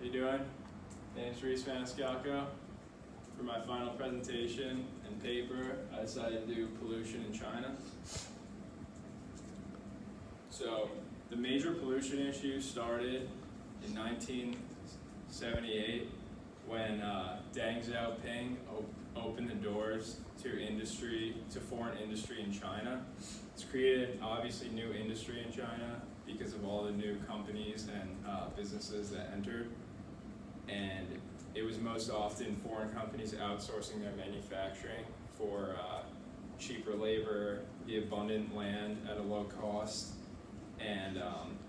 How you doing? My name's Reece Maniscalco. For my final presentation and paper, I decided to do pollution in China. So the major pollution issue started in 1978 when Deng Xiaoping opened the doors to foreign industry in China. It's created obviously new industry in China because of all the new companies and businesses that entered. And it was most often foreign companies outsourcing their manufacturing for cheaper labor, the abundant land at a low cost, and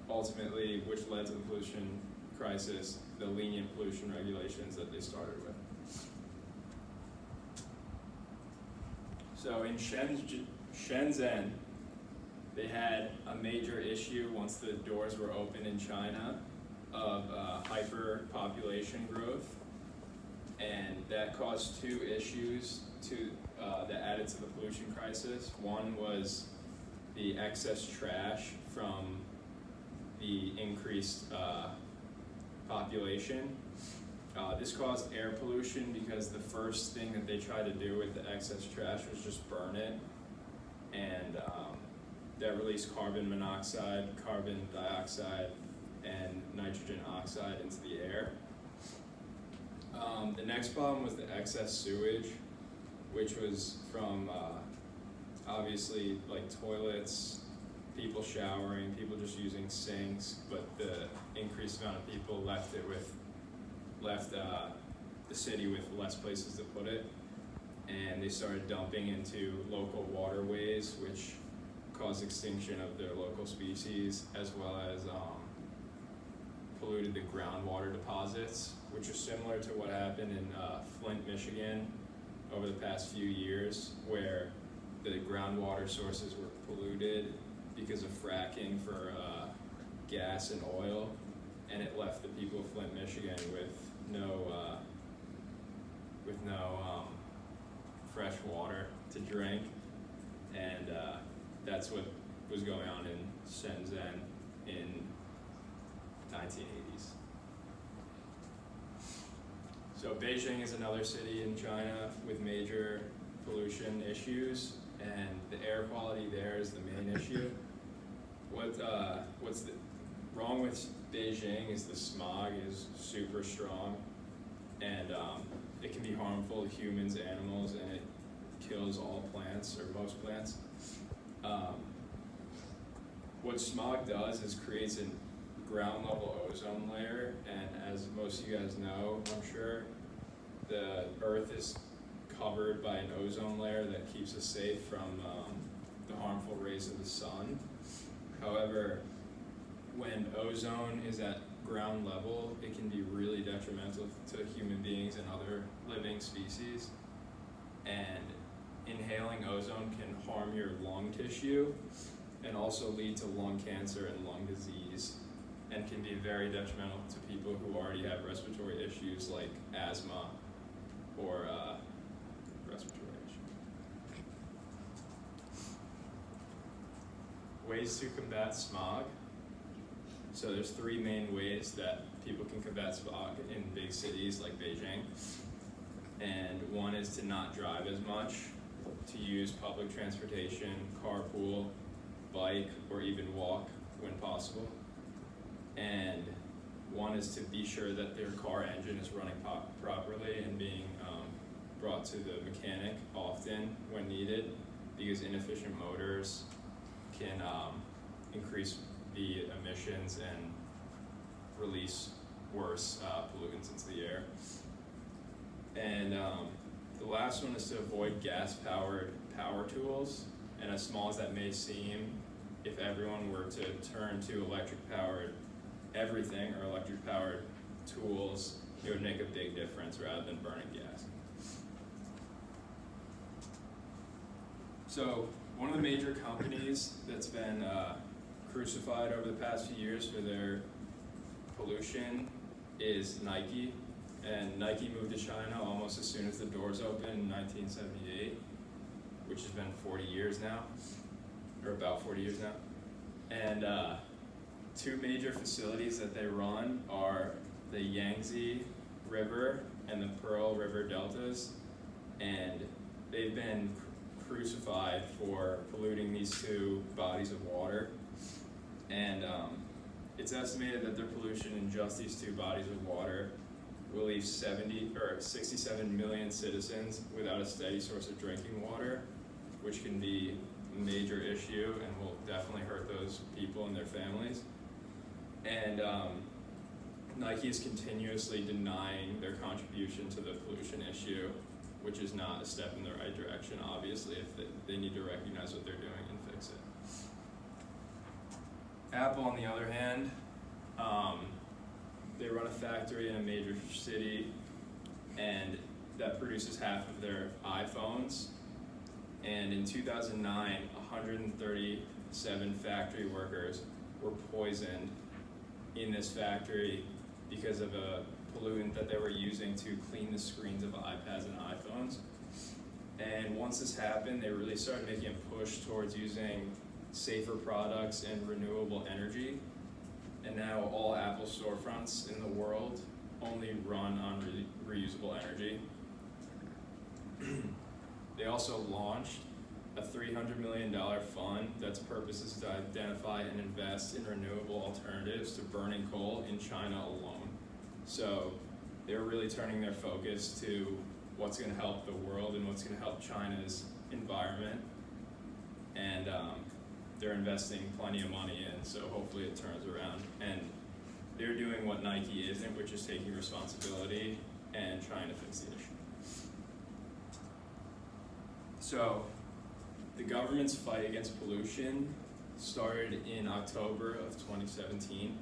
ultimately, which led to the pollution crisis, the lenient pollution regulations that they started with. So in Shenzhen, they had a major issue once the doors were open in China of hyperpopulation growth, and that caused two issues that added to the pollution crisis. One was the excess trash from the increased population. This caused air pollution because the first thing that they tried to do with the excess trash was just burn it, and that released carbon monoxide, carbon dioxide, and nitrogen oxide into the air. The next problem was the excess sewage, which was from obviously like toilets, people showering, people just using sinks, but the increased amount of people left the city with less places to put it, and they started dumping into local waterways, which caused extinction of their local species, as well as polluted the groundwater deposits, which is similar to what happened in Flint, Michigan over the past few years, where the groundwater sources were polluted because of fracking for gas and oil, and it left the people of Flint, Michigan with no fresh water to drink, and that's what was going on in Shenzhen in 1980s. So Beijing is another city in China with major pollution issues, and the air quality there is the main issue. What's wrong with Beijing is the smog is super strong, and it can be harmful to humans, animals, and it kills all plants, or most plants. What smog does is creates a ground level ozone layer, and as most of you guys know, I'm sure, the Earth is covered by an ozone layer that keeps us safe from the harmful rays of the sun. However, when ozone is at ground level, it can be really detrimental to human beings and other living species. And inhaling ozone can harm your lung tissue and also lead to lung cancer and lung disease, and can be very detrimental to people who already have respiratory issues like asthma or respiratory issues. Ways to combat smog. So there's three main ways that people can combat smog in big cities like Beijing. And one is to not drive as much, to use public transportation, carpool, bike, or even walk when possible. And one is to be sure that their car engine is running properly and being brought to the mechanic often when needed, because inefficient motors can increase the emissions and release worse pollutants into the air. And the last one is to avoid gas-powered power tools. And as small as that may seem, if everyone were to turn to electric-powered everything or electric-powered tools, it would make a big difference rather than burning gas. So one of the major companies that's been crucified over the past few years for their pollution is Nike. And Nike moved to China almost as soon as the doors opened in 1978, which has been 40 years now, or about 40 years now. And two major facilities that they run are the Yangtze River and the Pearl River deltas, and they've been crucified for polluting these two bodies of water. And it's estimated that their pollution in just these two bodies of water will leave 67 million citizens without a steady source of drinking water, which can be a major issue and will definitely hurt those people and their families. And Nike is continuously denying their contribution to the pollution issue, which is not a step in the right direction, obviously, if they need to recognize what they're doing and fix it. Apple, on the other hand, they run a factory in a major city, and that produces half of their iPhones. And in 2009, 137 factory workers were poisoned in this factory because of a pollutant that they were using to clean the screens of iPads and iPhones. And once this happened, they really started making a push towards using safer products and renewable energy. And now all Apple storefronts in the world only run on reusable energy. They also launched a $300 million fund that's purpose is to identify and invest in renewable alternatives to burning coal in China alone. So they're really turning their focus to what's going to help the world and what's going to help China's environment. And they're investing plenty of money in, so hopefully it turns around. And they're doing what Nike isn't, which is taking responsibility and trying to fix the issue. So the government's fight against pollution started in October of 2017.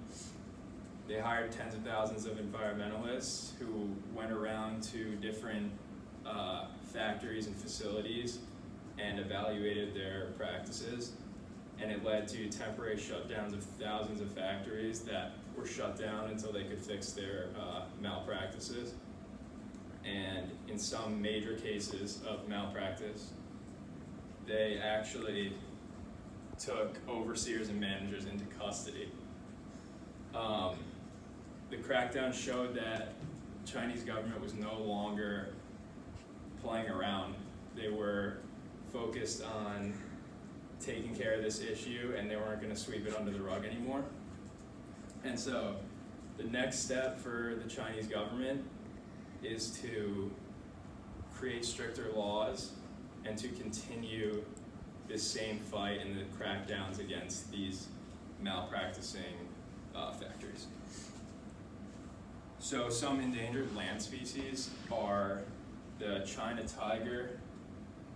They hired tens of thousands of environmentalists who went around to different factories and facilities and evaluated their practices. And it led to temporary shutdowns of thousands of factories that were shut down until they could fix their malpractices. And in some major cases of malpractice, they actually took overseers and managers into custody. The crackdown showed that the Chinese government was no longer playing around. They were focused on taking care of this issue, and they weren't going to sweep it under the rug anymore. And so the next step for the Chinese government is to create stricter laws and to continue this same fight and the crackdowns against these malpracticing factories. So some endangered land species are the China tiger,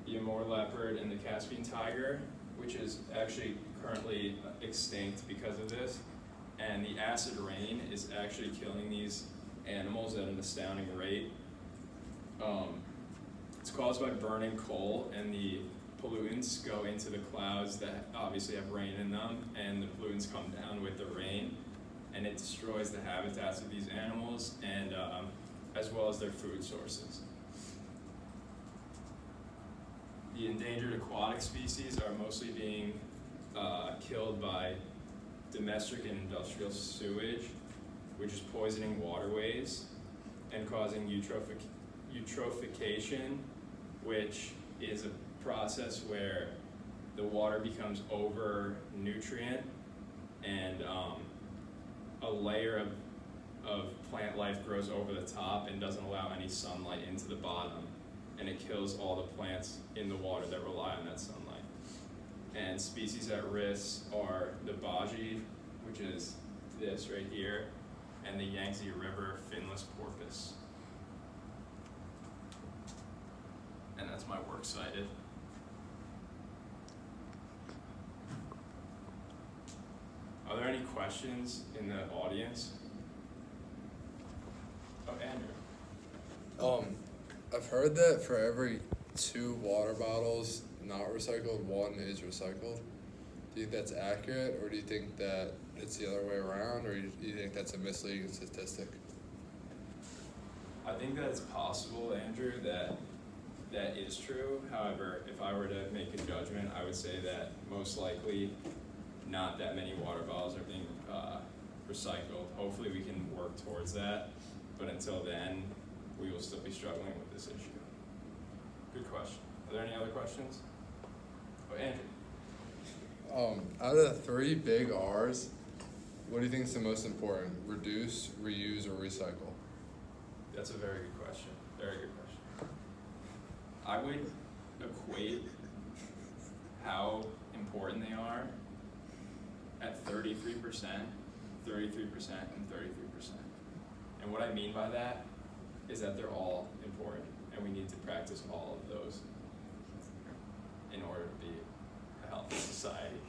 the Amur leopard, and the Caspian tiger, which is actually currently extinct because of this. And the acid rain is actually killing these animals at an astounding rate. It's caused by burning coal, and the pollutants go into the clouds that obviously have rain in them, and the pollutants come down with the rain, and it destroys the habitats of these animals, and as well as their food sources. The endangered aquatic species are mostly being killed by domestic and industrial sewage, which is poisoning waterways and causing eutrophication, which is a process where the water becomes over-nutrient and a layer of plant life grows over the top and doesn't allow any sunlight into the bottom, and it kills all the plants in the water that rely on that sunlight. And species at risk are the baji, which is this right here, and the Yangtze River finless porpoise. And that's my works cited. Are there any questions in the audience? Oh, Andrew. I've heard that for every 2 water bottles not recycled, 1 is recycled. Do you think that's accurate, or do you think that it's the other way around, or do you think that's a misleading statistic? I think that it's possible, Andrew, that is true. However, if I were to make a judgment, I would say that most likely not that many water bottles are being recycled. hopefully we can work towards that, but until then, we will still be struggling with this issue. Good question. Are there any other questions? Oh, Andrew. Out of the three big R's, what do you think is the most important? Reduce, reuse, or recycle? That's a very good question. Very good question. I would equate how important they are at 33%, 33%, and 33%. And what I mean by that is that they're all important, and we need to practice all of those in order to be a healthy society.